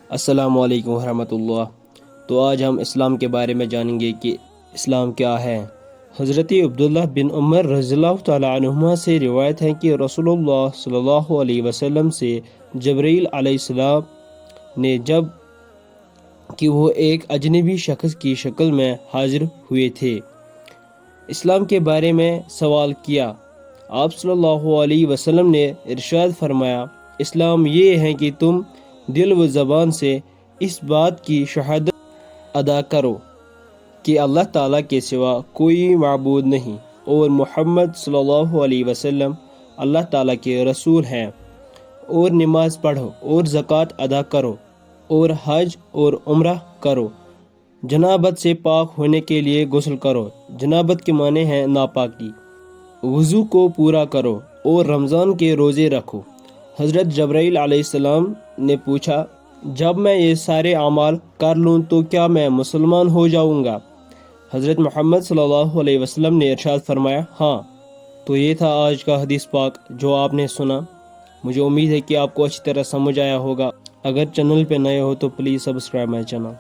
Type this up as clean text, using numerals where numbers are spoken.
السلام علیکم ورحمۃ اللہ۔ تو آج ہم اسلام کے بارے میں جانیں گے کہ اسلام کیا ہے۔ حضرت عبداللہ بن عمر رضی اللہ تعالیٰ عنہما سے روایت ہے کہ رسول اللہ صلی اللہ علیہ وسلم سے جبرائیل علیہ السلام نے جب کہ وہ ایک اجنبی شخص کی شکل میں حاضر ہوئے تھے، اسلام کے بارے میں سوال کیا۔ آپ صلی اللہ علیہ وسلم نے ارشاد فرمایا، اسلام یہ ہے کہ تم دل و زبان سے اس بات کی شہادت ادا کرو کہ اللہ تعالیٰ کے سوا کوئی معبود نہیں اور محمد صلی اللہ علیہ وسلم اللہ تعالیٰ کے رسول ہیں، اور نماز پڑھو اور زکوٰۃ ادا کرو اور حج اور عمرہ کرو، جنابت سے پاک ہونے کے لیے غسل کرو، جنابت کے معنی ہیں ناپاکی، وضو کو پورا کرو اور رمضان کے روزے رکھو۔ حضرت جبرائیل علیہ السلام نے پوچھا، جب میں یہ سارے اعمال کر لوں تو کیا میں مسلمان ہو جاؤں گا؟ حضرت محمد صلی اللہ علیہ وسلم نے ارشاد فرمایا، ہاں۔ تو یہ تھا آج کا حدیث پاک جو آپ نے سنا۔ مجھے امید ہے کہ آپ کو اچھی طرح سمجھ آیا ہوگا۔ اگر چینل پہ نئے ہو تو پلیز سبسکرائب مائی چینل۔